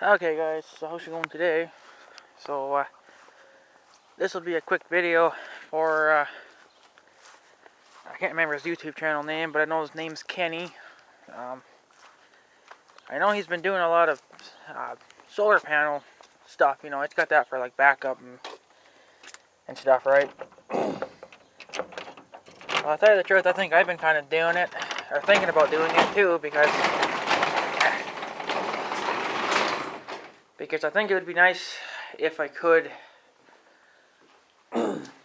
Okay guys, so how's it going today? So this will be a quick video for, I can't remember his YouTube channel name, but I know his name's Kenny. I know he's been doing a lot of solar panel stuff, you know, it's got that for like backup and stuff, right? Well, I'll tell you the truth, I think I've been kind of doing it, or thinking about doing it too, because I think it would be nice if I could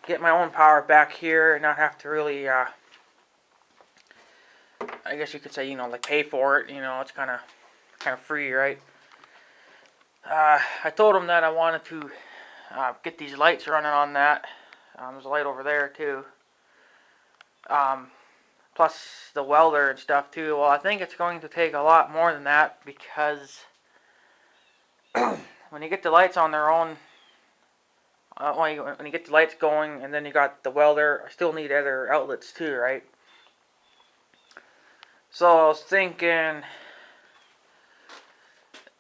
get my own power back here and not have to really, I guess you could say, you know, like pay for it. You know, it's kind of free, right? I told him that I wanted to get these lights running on that. There's a light over there too. Plus the welder and stuff too. Well, I think it's going to take a lot more than that, because when you get the lights on their own, when you get the lights going and then you got the welder, I still need other outlets too, right? So I was thinking,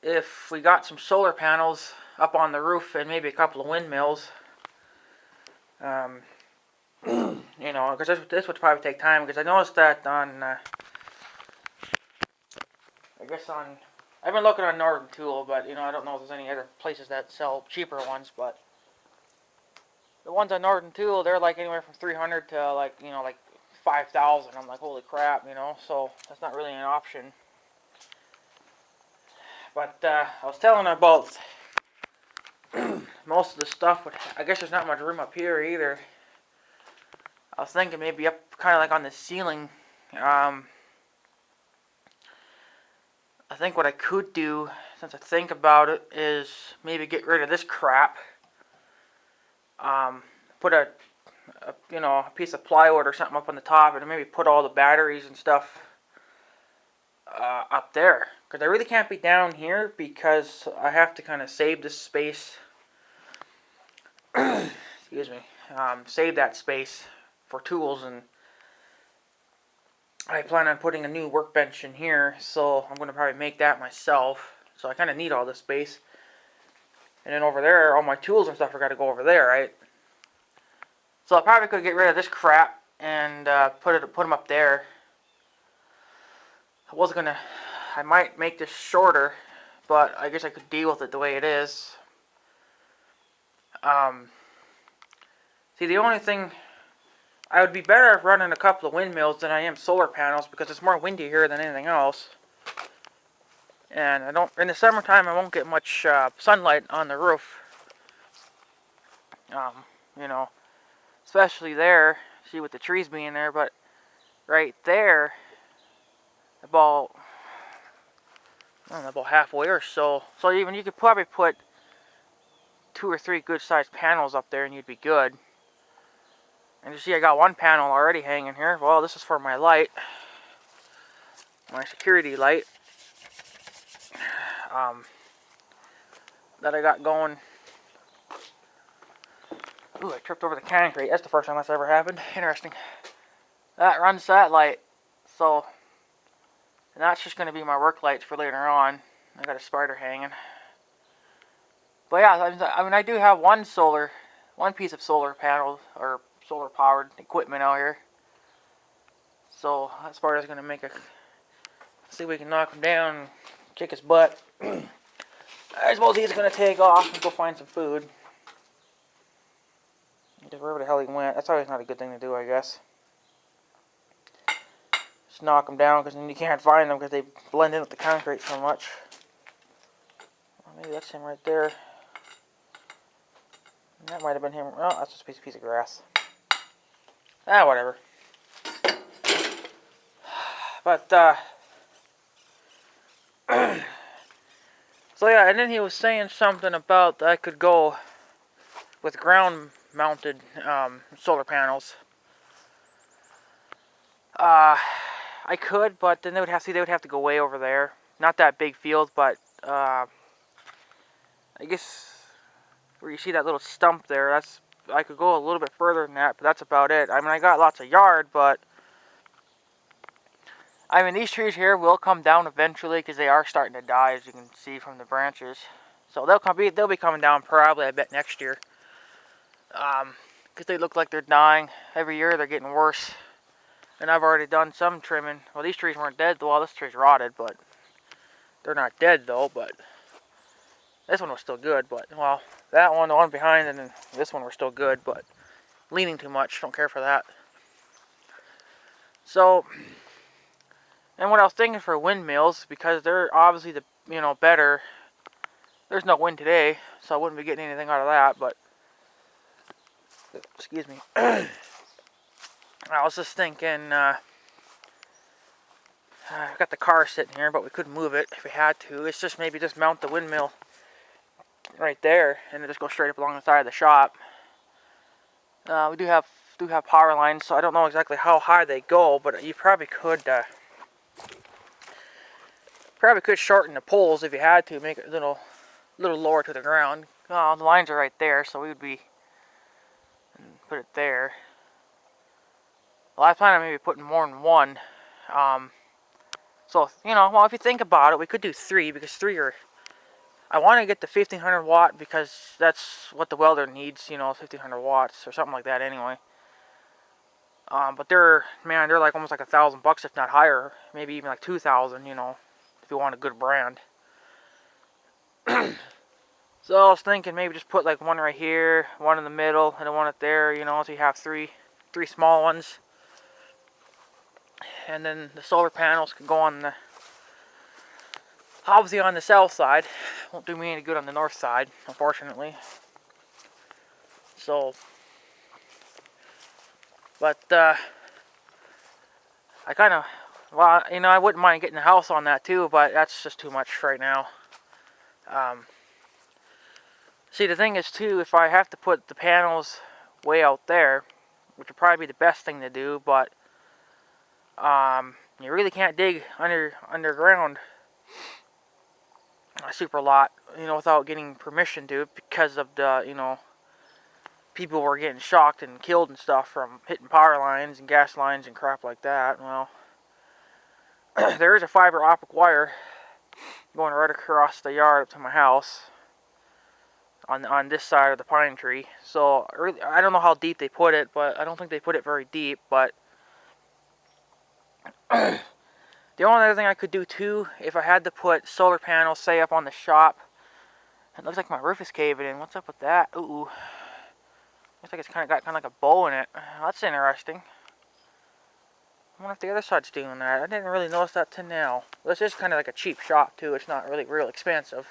if we got some solar panels up on the roof and maybe a couple of windmills, you know, because this would probably take time, because I noticed that on, I've been looking on Northern Tool, but, you know, I don't know if there's any other places that sell cheaper ones, but the ones on Northern Tool, they're like anywhere from 300 to like, you know, like 5,000. I'm like, holy crap, you know, so that's not really an option. But I was telling her about most of the stuff, but I guess there's not much room up here either. I was thinking maybe up kind of like on the ceiling. I think what I could do, since I think about it, is maybe get rid of this crap. Put a you know, a piece of plywood or something up on the top, and maybe put all the batteries and stuff up there. Because I really can't be down here, because I have to kind of save this space. Excuse me. Save that space for tools, and I plan on putting a new workbench in here, so I'm going to probably make that myself. So I kind of need all this space. And then over there, all my tools and stuff are got to go over there, right? So I probably could get rid of this crap and put them up there. I might make this shorter, but I guess I could deal with it the way it is. See, the only thing, I would be better off running a couple of windmills than I am solar panels, because it's more windy here than anything else. And in the summertime, I won't get much sunlight on the roof. You know, especially there, see, with the trees being there, but right there, about halfway or so. So even you could probably put 2 or 3 good-sized panels up there, and you'd be good. And you see, I got one panel already hanging here. Well, this is for my light, my security light, that I got going. Ooh, I tripped over the concrete. That's the first time that's ever happened. Interesting. That runs that light. So, and that's just going to be my work lights for later on. I got a spider hanging. But yeah, I mean, I do have one piece of solar panel, or solar powered equipment out here. So that spider's going to make see if we can knock him down and kick his butt. I suppose he's going to take off and go find some food. Just wherever the hell he went. That's always not a good thing to do, I guess. Just knock them down, because then you can't find them because they blend in with the concrete so much. Well, maybe that's him right there. That might have been him. Oh, that's just a piece of grass. Ah, whatever. But, so yeah, and then he was saying something about that I could go with ground-mounted solar panels. I could, but then they would have to go way over there. Not that big field, but I guess where you see that little stump there, I could go a little bit further than that, but that's about it. I mean, I got lots of yard, but I mean, these trees here will come down eventually because they are starting to die, as you can see from the branches. So they'll be coming down probably, I bet, next year. Because they look like they're dying. Every year they're getting worse. And I've already done some trimming. Well, these trees weren't dead. Well, this tree's rotted, but they're not dead though. But this one was still good. But well, that one, the one behind, and then this one were still good, but leaning too much. Don't care for that. So, and what I was thinking for windmills, because they're obviously the better. There's no wind today, so I wouldn't be getting anything out of that. But excuse me. I was just thinking. I've got the car sitting here, but we could move it if we had to. It's just maybe just mount the windmill right there, and then just go straight up along the side of the shop. We do have power lines, so I don't know exactly how high they go, but you probably could shorten the poles if you had to, make it a little lower to the ground. The lines are right there, so we would be put it there. Well, I plan on maybe putting more than one. So, well, if you think about it, we could do 3, because 3 are... I want to get the 1500 watt, because that's what the welder needs, 1500 watts, or something like that anyway. But they're like almost like $1,000, if not higher. Maybe even like 2,000, if you want a good brand. So I was thinking maybe just put like one right here, one in the middle, and then one up there, so you have three small ones. And then the solar panels can go on obviously on the south side. Won't do me any good on the north side, unfortunately. So, but I kind of, well, I wouldn't mind getting the house on that too, but that's just too much right now. See, the thing is too, if I have to put the panels way out there, which would probably be the best thing to do, but you really can't dig underground a super lot, without getting permission to, because of the, people were getting shocked and killed and stuff from hitting power lines and gas lines and crap like that. Well, there is a fiber optic wire going right across the yard up to my house on this side of the pine tree. So really, I don't know how deep they put it, but I don't think they put it very deep. But the only other thing I could do too, if I had to put solar panels, say, up on the shop. It looks like my roof is caving in. What's up with that? Ooh. Looks like it's got kind of like a bow in it. That's interesting. I wonder if the other side's doing that. I didn't really notice that till now. This is kind of like a cheap shop too. It's not really real expensive.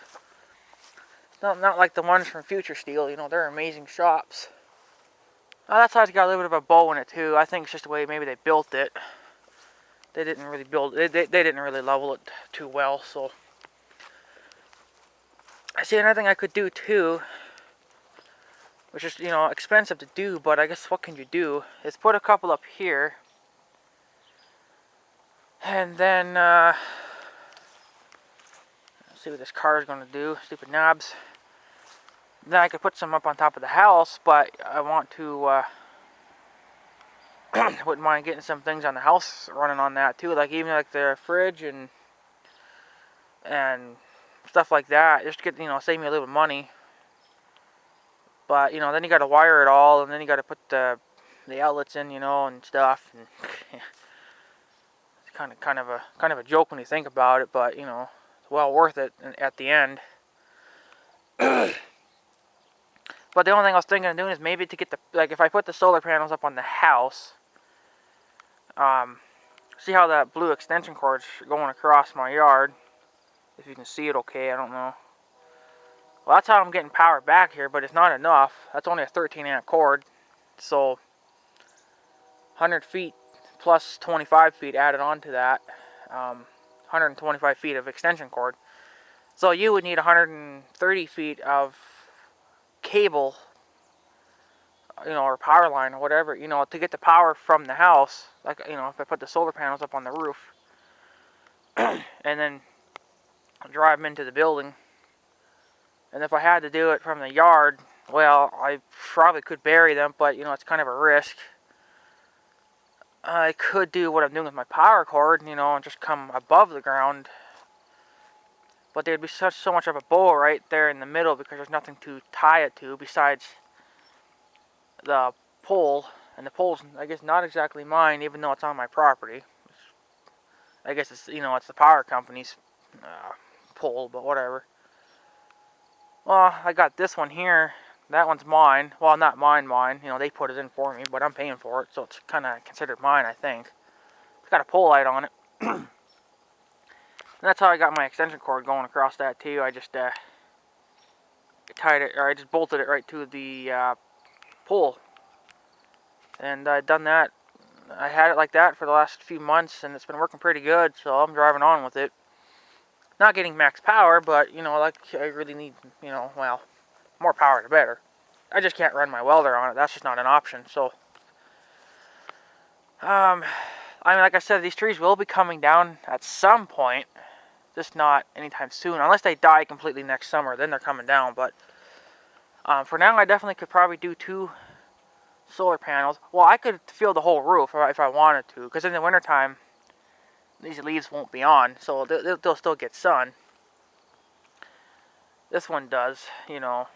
It's not like the ones from Future Steel. They're amazing shops. That side's got a little bit of a bow in it too. I think it's just the way maybe they built it. They didn't really build it. They didn't really level it too well. So I see another thing I could do too, which is expensive to do, but I guess what can you do, is put a couple up here, and then let's see what this car is going to do. Stupid knobs. Then I could put some up on top of the house, but I want to wouldn't mind getting some things on the house running on that too, like even like the fridge and stuff like that, just to get save me a little bit of money. But then you got to wire it all, and then you got to put the outlets in, and stuff. And it's kind of a joke when you think about it, but it's well worth it at the end. But the only thing I was thinking of doing is maybe to get if I put the solar panels up on the house, see how that blue extension cord's going across my yard. If you can see it okay, I don't know. Well, that's how I'm getting power back here, but it's not enough. That's only a 13 amp cord. So 100 feet plus 25 feet added on to that. 125 feet of extension cord. So you would need 130 feet of cable, or power line or whatever, to get the power from the house. Like, if I put the solar panels up on the roof and then drive them into the building. And if I had to do it from the yard, well, I probably could bury them, but it's kind of a risk. I could do what I'm doing with my power cord, you know, and just come above the ground. But there'd be so much of a bowl right there in the middle because there's nothing to tie it to besides the pole. And the pole's, I guess, not exactly mine, even though it's on my property. I guess it's, you know, it's the power company's pole, but whatever. Well, I got this one here. That one's mine. Well, not mine. You know, they put it in for me, but I'm paying for it, so it's kind of considered mine, I think. It's got a pole light on it. And that's how I got my extension cord going across that too. I just tied it, or I just bolted it right to the pole. And I've done that. I had it like that for the last few months, and it's been working pretty good, so I'm driving on with it. Not getting max power, but, you know, like, I really need, you know, well, more power the better. I just can't run my welder on it. That's just not an option, so. I mean, like I said, these trees will be coming down at some point. Just not anytime soon. Unless they die completely next summer, then they're coming down. But for now, I definitely could probably do 2 solar panels. Well, I could fill the whole roof if I wanted to. Because in the wintertime, these leaves won't be on. So they'll still get sun. This one does, you know.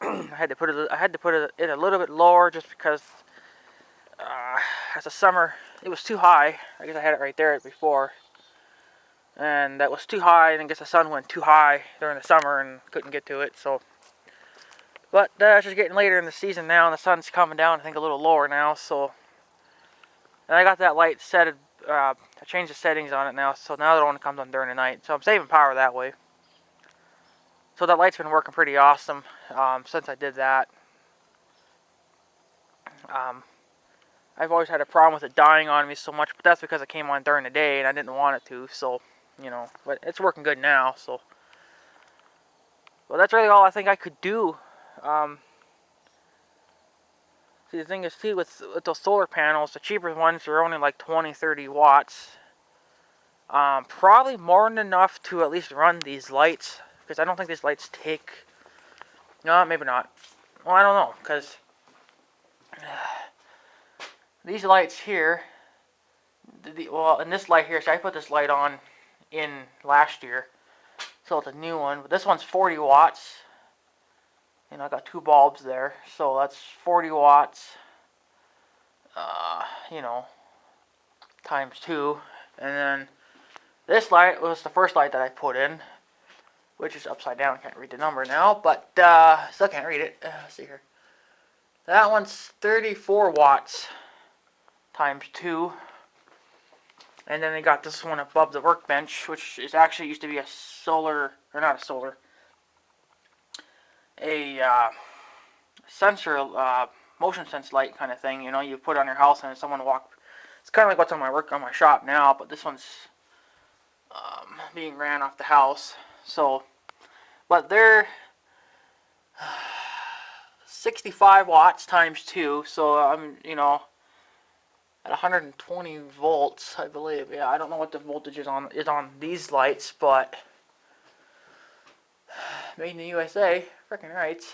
I had to put it in a little bit lower just because as a summer it was too high. I guess I had it right there before, and that was too high, and I guess the sun went too high during the summer and couldn't get to it. So, but it's just getting later in the season now, and the sun's coming down, I think, a little lower now. So, and I got that light set. I changed the settings on it now, so now it only comes on during the night. So I'm saving power that way. So that light's been working pretty awesome since I did that. I've always had a problem with it dying on me so much, but that's because it came on during the day and I didn't want it to. So, you know, but it's working good now. So, well, that's really all I think I could do. See, the thing is, too, with those solar panels, the cheaper ones are only like 20, 30 watts. Probably more than enough to at least run these lights. Because I don't think these lights take... No, maybe not. Well, I don't know. Because these lights here... Well, and this light here... So I put this light on in last year. So it's a new one. But this one's 40 watts. And I got 2 bulbs there. So that's 40 watts. You know, times 2. And then this light was the first light that I put in, which is upside down. Can't read the number now, but still can't read it. Let's see here. That one's 34 watts times 2. And then they got this one above the workbench, which is actually used to be a solar, or not a solar, a sensor, motion sense light kind of thing. You know, you put it on your house and someone walk. It's kind of like what's on my shop now, but this one's being ran off the house. So, but they're 65 watts times 2. So I'm, you know, at 120 volts, I believe. Yeah, I don't know what the voltage is on these lights, but made in the USA, freaking rights.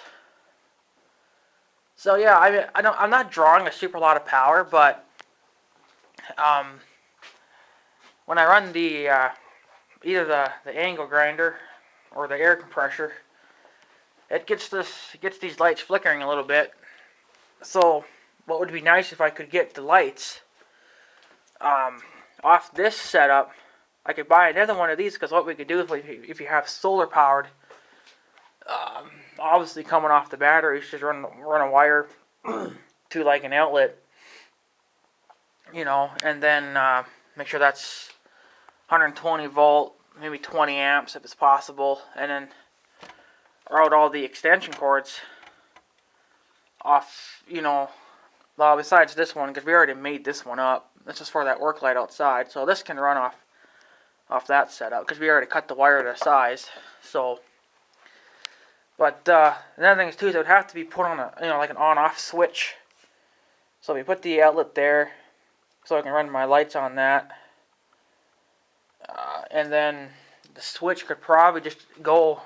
So yeah, I mean, I'm not drawing a super lot of power, but when I run the either the angle grinder or the air compressor, it gets these lights flickering a little bit. So what would be nice if I could get the lights off this setup. I could buy another one of these, because what we could do if you have solar powered, obviously coming off the batteries, just run a wire to like an outlet, you know, and then make sure that's 120 volt, maybe 20 amps if it's possible, and then route all the extension cords off, you know, well, besides this one, because we already made this one up. This is for that work light outside, so this can run off that setup, because we already cut the wire to size. So, but another thing is too, is it would have to be put on a, you know, like an on-off switch. So we put the outlet there, so I can run my lights on that. And then the switch could probably just go,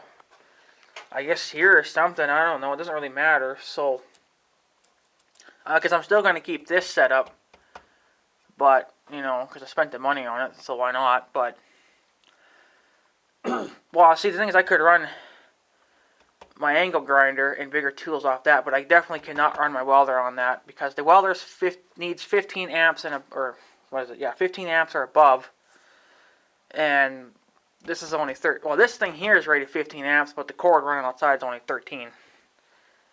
I guess, here or something. I don't know. It doesn't really matter. So, because I'm still going to keep this set up But, you know, because I spent the money on it, so why not? But, well, see, the thing is I could run my angle grinder and bigger tools off that, but I definitely cannot run my welder on that because the welder needs 15 amps or what is it? Yeah, 15 amps or above. And this is only 30. Well, this thing here is rated 15 amps, but the cord running outside is only 13.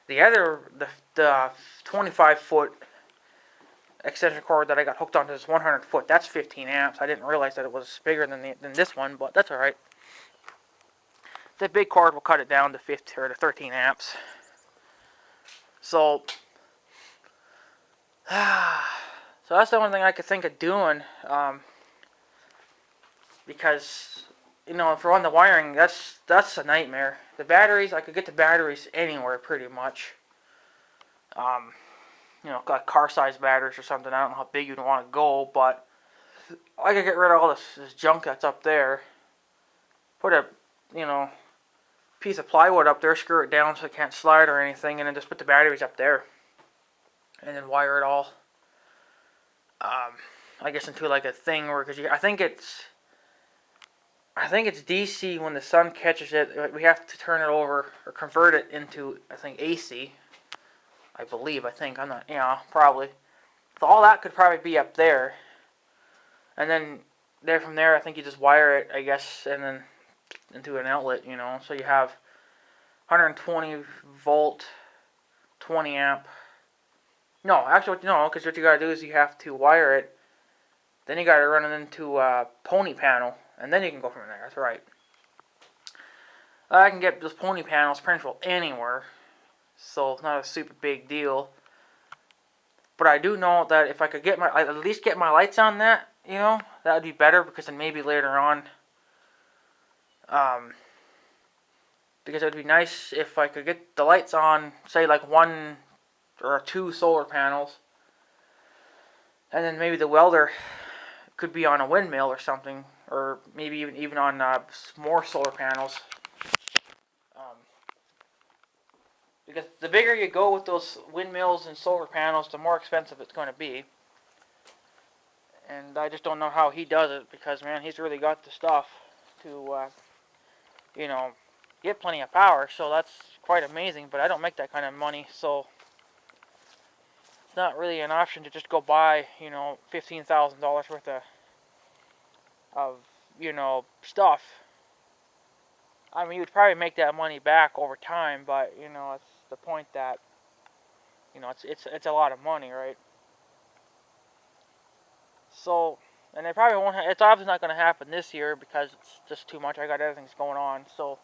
The 25-foot extension cord that I got hooked onto this 100-foot, that's 15 amps. I didn't realize that it was bigger than this one, but that's all right. The big cord will cut it down to 15 or to 13 amps. So that's the only thing I could think of doing. Because, you know, if we're on the wiring, that's a nightmare. The batteries, I could get the batteries anywhere pretty much. You know, like car-sized batteries or something. I don't know how big you'd want to go, but I could get rid of all this junk that's up there. Put a, you know, piece of plywood up there, screw it down so it can't slide or anything, and then just put the batteries up there. And then wire it all, I guess, into like a thing where, because I think it's DC when the sun catches it. We have to turn it over or convert it into, I think, AC. I think. I'm not, you know, probably. So all that could probably be up there. And then from there, I think you just wire it, I guess, and then into an outlet, you know. So you have 120 volt, 20 amp. No, actually, no, because what you got to do is you have to wire it. Then you got to run it into a pony panel. And then you can go from there. That's right. I can get those pony panels printable anywhere. So it's not a super big deal. But I do know that if I could at least get my lights on that, you know, that would be better, because then maybe later on, because it would be nice if I could get the lights on, say like 1 or 2 solar panels, and then maybe the welder could be on a windmill or something, or maybe even on more solar panels. Because the bigger you go with those windmills and solar panels, the more expensive it's going to be. And I just don't know how he does it, because, man, he's really got the stuff to, you know, get plenty of power. So that's quite amazing, but I don't make that kind of money, so it's not really an option to just go buy, you know, $15,000 worth of, you know, stuff. I mean, you would probably make that money back over time, but, you know, it's the point that, you know, it's a lot of money, right? So, and it probably won't. It's obviously not going to happen this year because it's just too much. I got other things going on. So,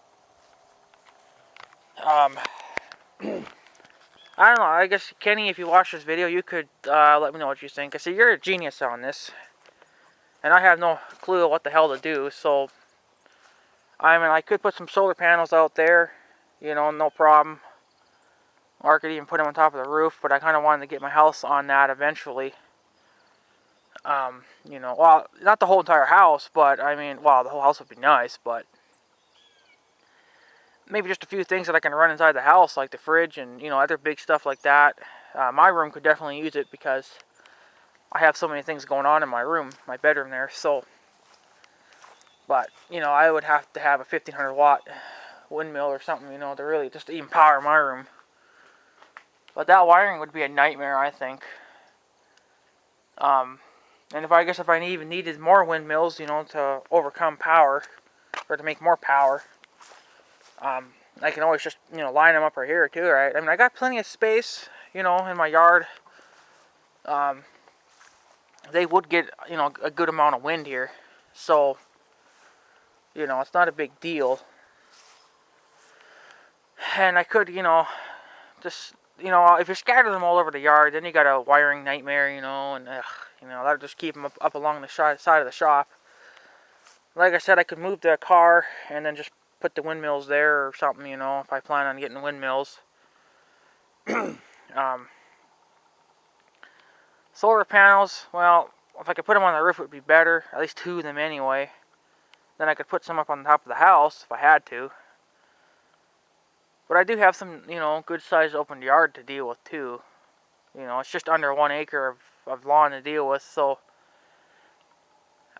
I don't know. I guess, Kenny, if you watch this video, you could let me know what you think. I see you're a genius on this, and I have no clue what the hell to do. So, I mean, I could put some solar panels out there, you know, no problem. Or I could even put them on top of the roof, but I kind of wanted to get my house on that eventually. You know, well, not the whole entire house, but, I mean, well, the whole house would be nice, but maybe just a few things that I can run inside the house, like the fridge and, you know, other big stuff like that. My room could definitely use it because I have so many things going on in my room, my bedroom there, so. But, you know, I would have to have a 1500 watt windmill or something, you know, to really just even power my room. But that wiring would be a nightmare, I think. And if I even needed more windmills, you know, to overcome power, or to make more power, I can always just, you know, line them up right here too, right? I mean, I got plenty of space, you know, in my yard. They would get, you know, a good amount of wind here, so, you know, it's not a big deal. And I could, you know, just, you know, if you scatter them all over the yard, then you got a wiring nightmare, you know, and, you know, that'll just keep them up along the side of the shop. Like I said, I could move the car and then just put the windmills there or something, you know, if I plan on getting windmills. Solar panels, well, if I could put them on the roof, it would be better. At least 2 of them anyway. Then I could put some up on the top of the house if I had to. But I do have some, you know, good-sized open yard to deal with too. You know, it's just under 1 acre of lawn to deal with, so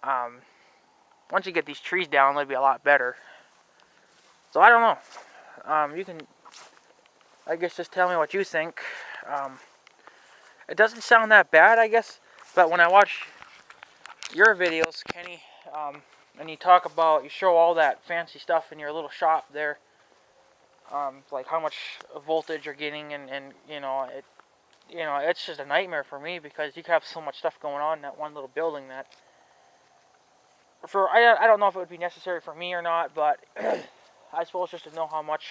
Once you get these trees down, they'll be a lot better. So I don't know. You can, I guess, just tell me what you think. It doesn't sound that bad, I guess, but when I watch your videos, Kenny, and you talk about, you show all that fancy stuff in your little shop there, like how much voltage you're getting, and you know, it's just a nightmare for me because you have so much stuff going on in that one little building that, I don't know if it would be necessary for me or not, but I suppose just to know how much.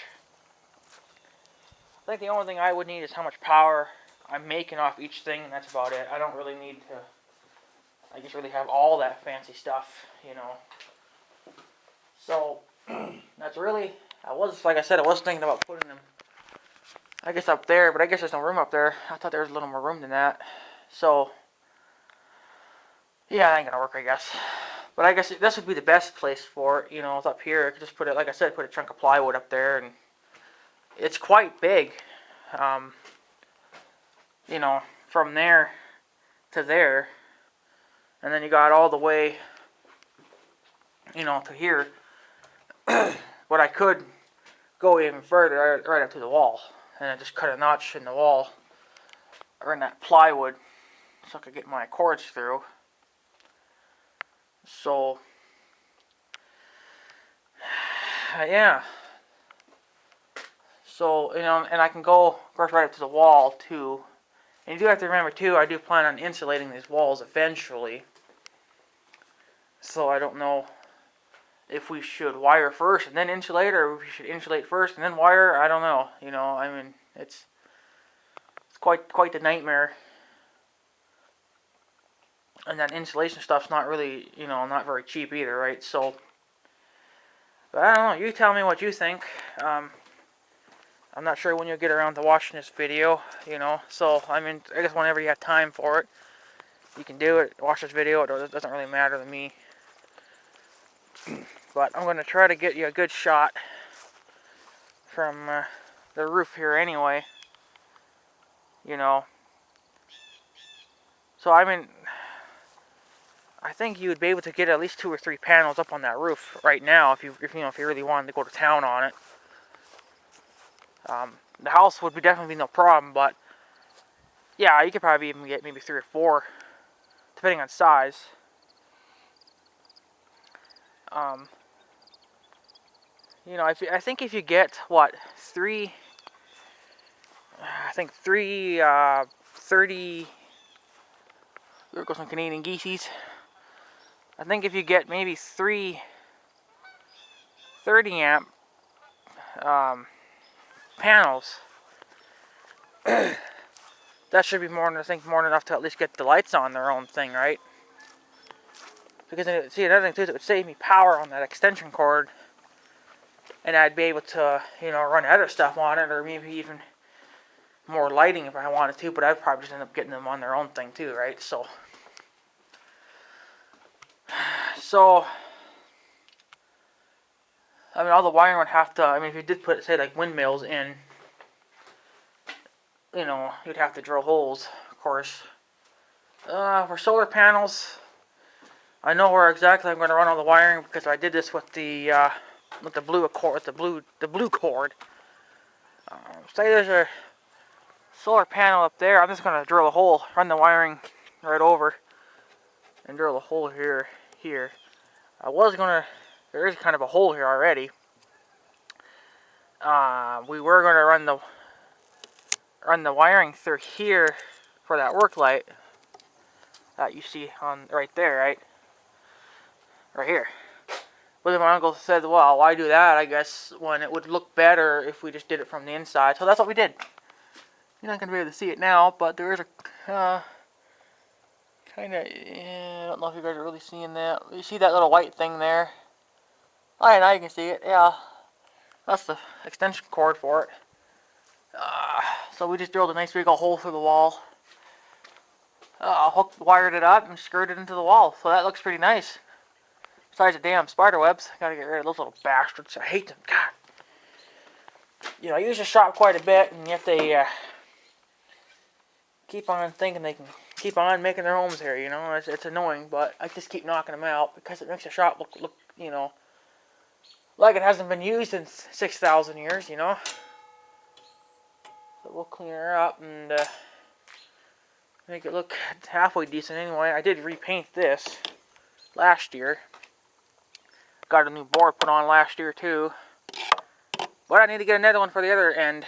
I think the only thing I would need is how much power I'm making off each thing, and that's about it. I don't really need to, I guess, really have all that fancy stuff, you know. So, that's really, like I said, I was thinking about putting them, I guess, up there, but I guess there's no room up there. I thought there was a little more room than that. So, yeah, that ain't gonna work, I guess. But I guess this would be the best place for it, you know, it's up here. I could just put it, like I said, put a chunk of plywood up there, and it's quite big. You know, from there to there, and then you got all the way, you know, to here. But I could go even further, right up to the wall, and I just cut a notch in the wall, or in that plywood, so I could get my cords through. So, yeah. So, you know, and I can go, of course, right up to the wall, too. And you do have to remember, too, I do plan on insulating these walls eventually. So I don't know if we should wire first and then insulate, or if we should insulate first and then wire. I don't know. You know, I mean, it's quite the nightmare. And that insulation stuff's not really, you know, not very cheap either, right? So, but I don't know. You tell me what you think. I'm not sure when you'll get around to watching this video, you know. So, I mean, I guess whenever you have time for it, you can do it. Watch this video. It doesn't really matter to me. But I'm going to try to get you a good shot from the roof here anyway. You know. So, I mean, I think you would be able to get at least 2 or 3 panels up on that roof right now if you really wanted to go to town on it. The house would definitely be no problem, but yeah, you could probably even get maybe 3 or 4, depending on size. You know, I think if you get what 3, I think 3 30. There goes some Canadian geesies. I think if you get maybe 3 30 amp panels, that should be more than enough to at least get the lights on their own thing, right? Because, see, another thing too, it would save me power on that extension cord, and I'd be able to, you know, run other stuff on it, or maybe even more lighting if I wanted to, but I'd probably just end up getting them on their own thing too, right? So, I mean, all the wiring would have to, I mean, if you did put, say, like windmills in, you know, you'd have to drill holes, of course. For solar panels, I know where exactly I'm going to run all the wiring because I did this with the blue cord, the blue cord. Say there's a solar panel up there, I'm just going to drill a hole, run the wiring right over, and drill a hole here. There is kind of a hole here already. We were going to run the wiring through here for that work light that you see on right there, right here. But then my uncle said, well, why do that, I guess, when it would look better if we just did it from the inside. So that's what we did. You're not going to be able to see it now, but there is a kind of, I don't know if you guys are really seeing that. You see that little white thing there? Alright, now you can see it, yeah. That's the extension cord for it. So we just drilled a nice big old hole through the wall. Wired it up and screwed it into the wall. So that looks pretty nice. Besides the damn spider webs. Gotta get rid of those little bastards. I hate them. God. You know, I use the shop quite a bit, and yet they keep on thinking they can keep on making their homes here, you know. It's annoying, but I just keep knocking them out because it makes the shop look, you know, like it hasn't been used in 6,000 years, you know. So we'll clean her up and make it look halfway decent anyway. I did repaint this last year. Got a new board put on last year too. But I need to get another one for the other end.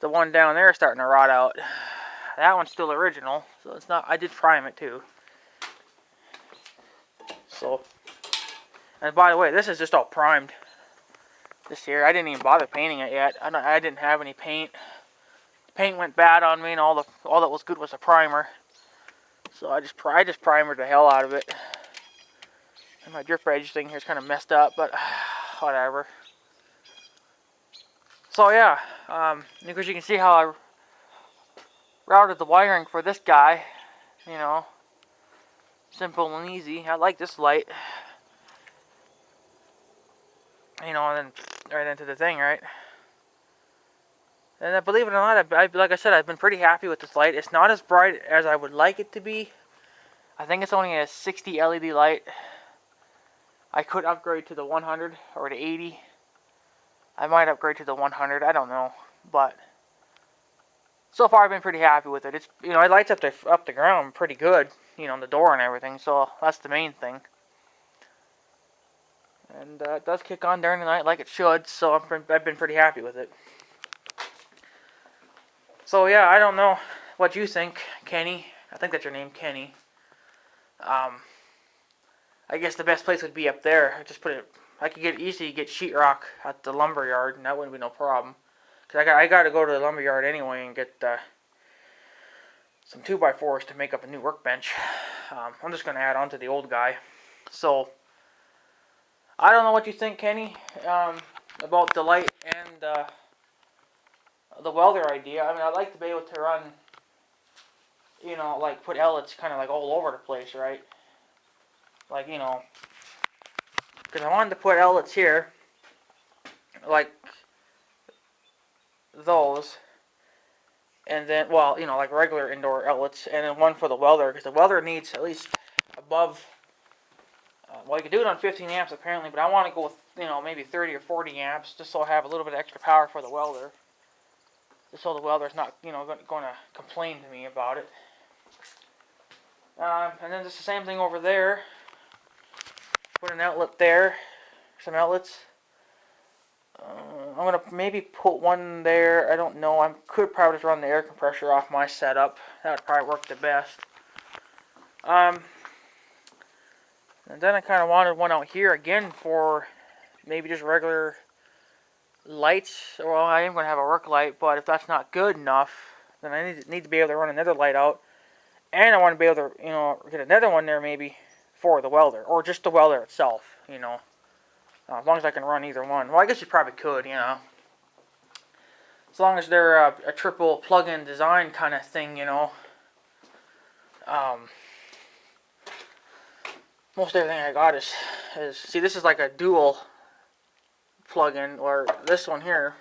The one down there is starting to rot out. That one's still original, so it's not. I did prime it too. So, and by the way, this is just all primed this year. I didn't even bother painting it yet. I didn't have any paint. The paint went bad on me, and all that was good was a primer. So I just primered the hell out of it. And my drip edge thing here is kind of messed up, but whatever. So yeah, because you can see how I routed the wiring for this guy, you know, simple and easy. I like this light, you know, and then right into the thing, right? And believe it or not, like I said, I've been pretty happy with this light. It's not as bright as I would like it to be. I think it's only a 60 LED light. I could upgrade to the 100 or the 80. I might upgrade to the 100. I don't know, but so far I've been pretty happy with it. It's, you know, it lights up the ground pretty good, you know, the door and everything. So that's the main thing. And it does kick on during the night like it should. So I've been pretty happy with it. So yeah, I don't know what you think, Kenny. I think that's your name, Kenny. I guess the best place would be up there. I could easily get sheetrock at the lumber yard, and that wouldn't be no problem. Cause I got to go to the lumber yard anyway and get some 2x4s to make up a new workbench. I'm just gonna add on to the old guy. So I don't know what you think, Kenny, about the light and the welder idea. I mean, I'd like to be able to run, you know, like put outlets kind of like all over the place, right? Like, you know, because I wanted to put outlets here, like those, and then, well, you know, like regular indoor outlets, and then one for the welder, because the welder needs at least above, well, you can do it on 15 amps apparently, but I want to go with, you know, maybe 30 or 40 amps, just so I have a little bit of extra power for the welder, just so the welder's not, you know, going to complain to me about it. And then just the same thing over there. Put an outlet there, some outlets. I'm going to maybe put one there. I don't know. I could probably just run the air compressor off my setup. That would probably work the best. And then I kind of wanted one out here again for maybe just regular lights. Well, I am going to have a work light, but if that's not good enough, then I need to be able to run another light out. And I want to be able to, you know, get another one there maybe for the welder, or just the welder itself, you know, as long as I can run either one. Well, I guess you probably could, you know, as long as they're a triple plug-in design kind of thing, you know. Most everything I got is see, this is like a dual plug-in, or this one here,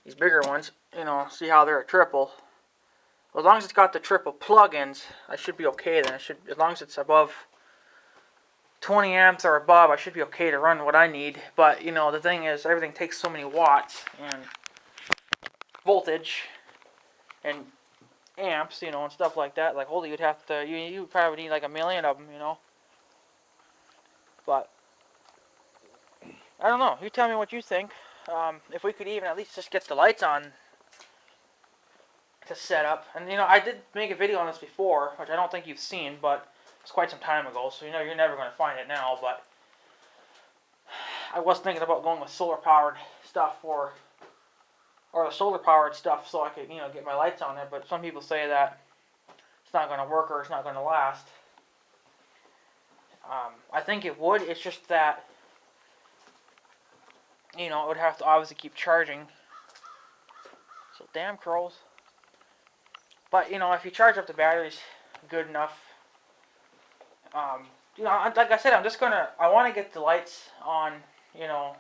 these bigger ones, you know, see how they're a triple. Well, as long as it's got the triple plug-ins, I should be okay then. As long as it's above 20 amps or above, I should be okay to run what I need. But, you know, the thing is, everything takes so many watts and voltage and amps, you know, and stuff like that. Like, holy, you'd have to, you probably need like 1,000,000 of them, you know. But I don't know. You tell me what you think. If we could even at least just get the lights on to set up. And, you know, I did make a video on this before, which I don't think you've seen, but it's quite some time ago, so you know you're never going to find it now. But I was thinking about going with solar-powered stuff or the solar-powered stuff so I could, you know, get my lights on there. But some people say that it's not going to work or it's not going to last. I think it would. It's just that, you know, it would have to obviously keep charging. So, damn crows. But, you know, if you charge up the batteries good enough, you know, like I said, I want to get the lights on, you know,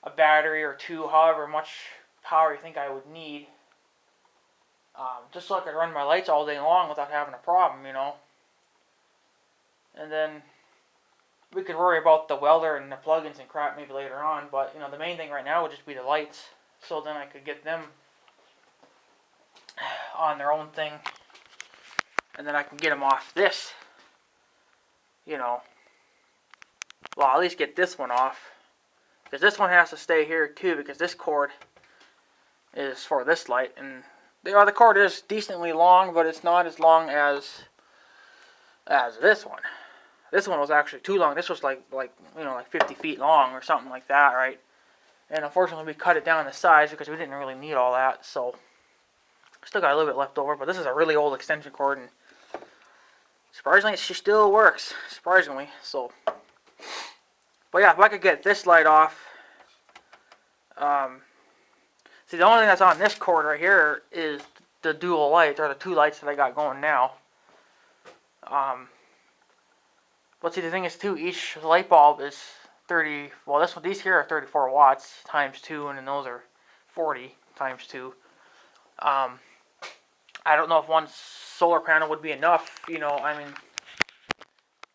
a battery or two, however much power you think I would need. just so I could run my lights all day long without having a problem, you know. And then we could worry about the welder and the plugins and crap maybe later on, but you know, the main thing right now would just be the lights, so then I could get them on their own thing, and then I can get them off this, you know. Well, at least get this one off, because this one has to stay here too, because this cord is for this light, and the cord is decently long, but it's not as long as this one. This one was actually too long. This was like 50 feet long or something like that, right? And unfortunately, we cut it down to size because we didn't really need all that. So, still got a little bit left over. But this is a really old extension cord, and surprisingly, she still works. Surprisingly, so. But yeah, if I could get this light off. See, the only thing that's on this cord right here is the dual lights, or the two lights that I got going now. But see, the thing is too, each light bulb is 30, well, these here are 34 watts times 2, and then those are 40 times 2. I don't know if one solar panel would be enough, you know. I mean,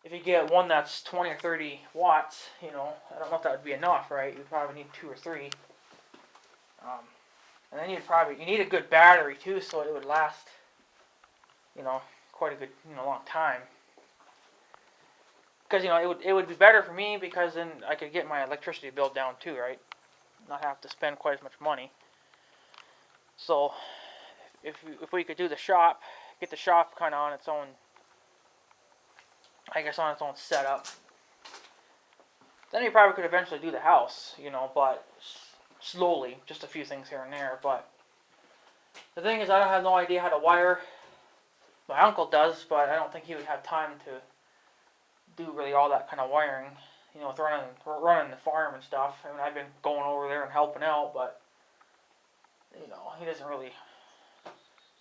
if you get one that's 20 or 30 watts, you know, I don't know if that would be enough, right? You'd probably need 2 or 3. And then you need a good battery too, so it would last, you know, quite a good, you know, long time. Because, you know, it would be better for me, because then I could get my electricity bill down too, right? Not have to spend quite as much money. So, if we could do the shop, get the shop kind of on its own, I guess on its own setup, then you probably could eventually do the house, you know, but slowly, just a few things here and there. But the thing is, I have no idea how to wire. My uncle does, but I don't think he would have time to do really all that kind of wiring, you know, with running the farm and stuff. I mean, I've been going over there and helping out, but, you know, he doesn't really,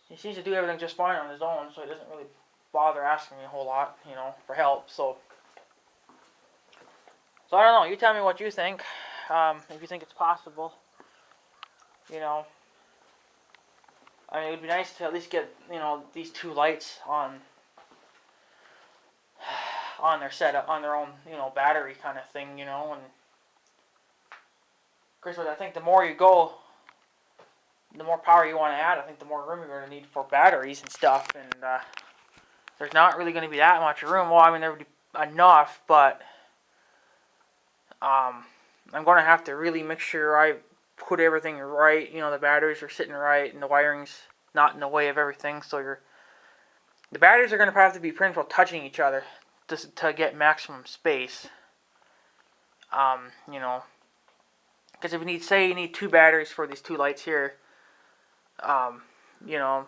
he seems to do everything just fine on his own, so he doesn't really bother asking me a whole lot, you know, for help. So I don't know, you tell me what you think, if you think it's possible, you know. I mean, it would be nice to at least get, you know, these two lights on their setup, on their own, you know, battery kind of thing, you know. And of course, I think the more you go, the more power you want to add. I think the more room you're going to need for batteries and stuff. And there's not really going to be that much room. Well, I mean, there would be enough, but I'm going to have to really make sure I put everything right. You know, the batteries are sitting right, and the wiring's not in the way of everything. So the batteries are going to have to be pretty much touching each other to get maximum space. You know, because if you need 2 batteries for these 2 lights here, you know,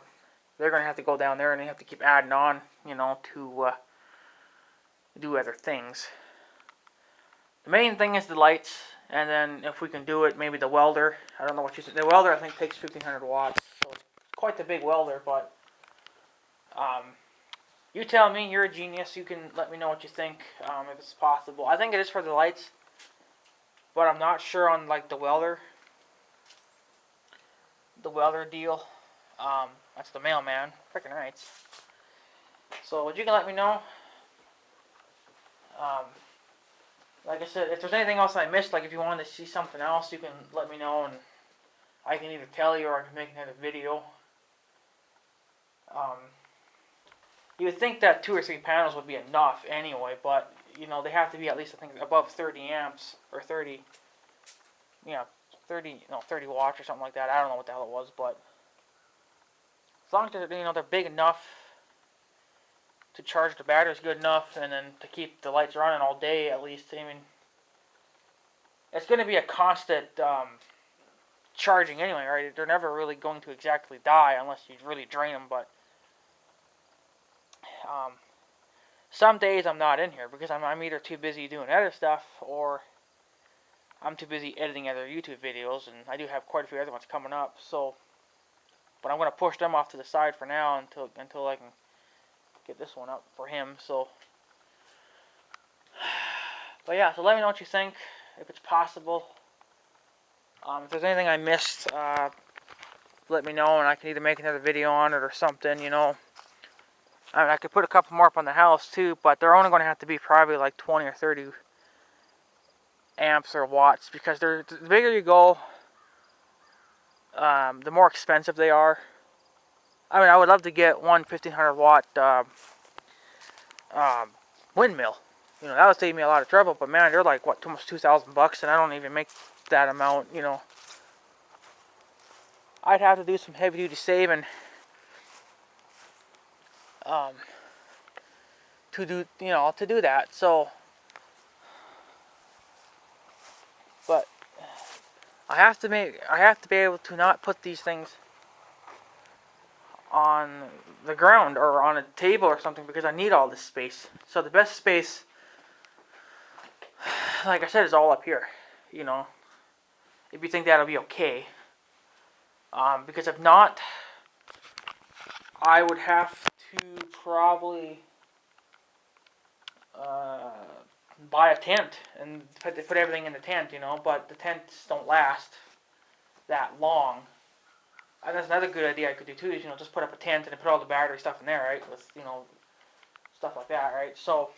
they're going to have to go down there, and they have to keep adding on, you know, to do other things. The main thing is the lights, and then if we can do it, maybe the welder. I don't know what you think. The welder, I think, takes 1,500 watts, so it's quite the big welder, but you tell me, you're a genius, you can let me know what you think, if it's possible. I think it is for the lights, but I'm not sure on, like, the welder deal. That's the mailman, freaking rights. So, you can let me know. Like I said, if there's anything else I missed, like if you wanted to see something else, you can let me know, and I can either tell you or I can make another video. You would think that 2 or 3 panels would be enough anyway, but, you know, they have to be at least, I think, above 30 amps, or 30, yeah, 30 watts or something like that. I don't know what the hell it was, but as long as they're, you know, they're big enough to charge the batteries good enough, and then to keep the lights running all day at least. I mean, it's going to be a constant charging anyway, right? They're never really going to exactly die unless you really drain them, but some days I'm not in here because I'm either too busy doing other stuff, or I'm too busy editing other YouTube videos, and I do have quite a few other ones coming up. So, but I'm going to push them off to the side for now until I can get this one up for him. So, but yeah, so let me know what you think, if it's possible. If there's anything I missed, let me know, and I can either make another video on it or something, you know. I mean, I could put a couple more up on the house too, but they're only going to have to be probably like 20 or 30 amps or watts, because the bigger you go, the more expensive they are. I mean, I would love to get one 1500 watt windmill. You know, that would save me a lot of trouble, but man, they're like, what, almost $2,000, and I don't even make that amount, you know. I'd have to do some heavy duty saving to do that. So, but I have to be able to not put these things on the ground or on a table or something, because I need all this space. So the best space, like I said, is all up here, you know, if you think that'll be okay. Because if not, I would have to probably buy a tent and put everything in the tent, you know, but the tents don't last that long. And that's another good idea I could do too, is, you know, just put up a tent and put all the battery stuff in there, right, with, you know, stuff like that, right. So,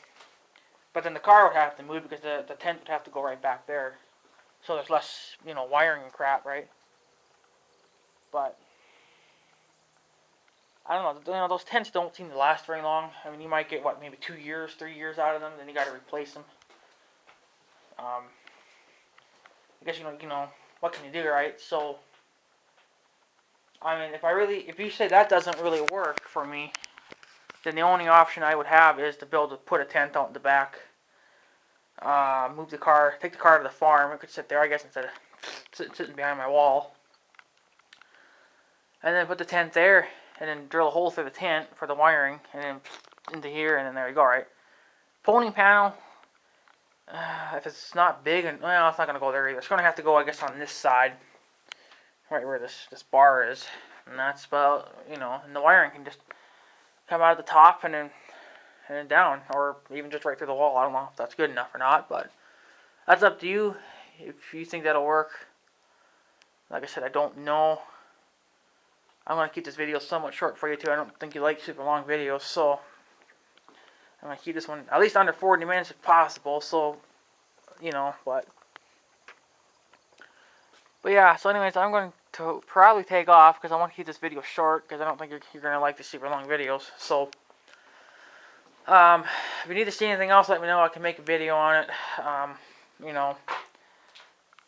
but then the car would have to move, because the tent would have to go right back there, so there's less, you know, wiring and crap, right. But I don't know, you know, those tents don't seem to last very long. I mean, you might get, what, maybe 2 years, 3 years out of them, then you got to replace them. I guess, you know, what can you do, right? So, I mean, if you say that doesn't really work for me, then the only option I would have is to put a tent out in the back, take the car to the farm. It could sit there, I guess, instead of sitting behind my wall, and then put the tent there, and then drill a hole through the tent for the wiring, and then into here, and then there you go, right? Pony panel, if it's not big, and well, it's not going to go there either. It's going to have to go, I guess, on this side, right where this bar is, and that's about, you know, and the wiring can just come out of the top and then down, or even just right through the wall. I don't know if that's good enough or not, but that's up to you if you think that'll work. Like I said, I don't know. I'm going to keep this video somewhat short for you too. I don't think you like super long videos, so I'm going to keep this one at least under 40 minutes if possible, so, you know, but yeah, so anyways, I'm going to probably take off, because I want to keep this video short, because I don't think you're going to like the super long videos. So, if you need to see anything else, let me know. I can make a video on it, you know.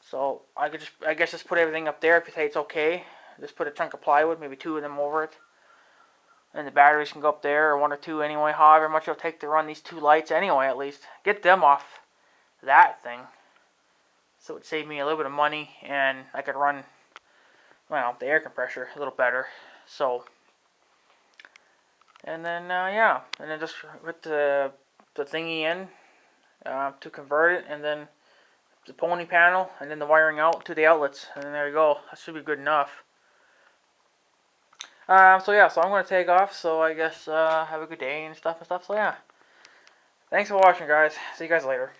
So, I guess just put everything up there if you say it's okay. Just put a chunk of plywood, maybe 2 of them over it. And the batteries can go up there, or 1 or 2 anyway, however much it'll take to run these 2 lights anyway, at least. Get them off that thing. So it would save me a little bit of money, and I could run, well, the air compressor a little better. So, and then, yeah, and then just put the thingy in to convert it, and then the pony panel, and then the wiring out to the outlets, and then there you go. That should be good enough. So yeah, so I'm going to take off, so I guess have a good day and stuff, so yeah. Thanks for watching, guys. See you guys later.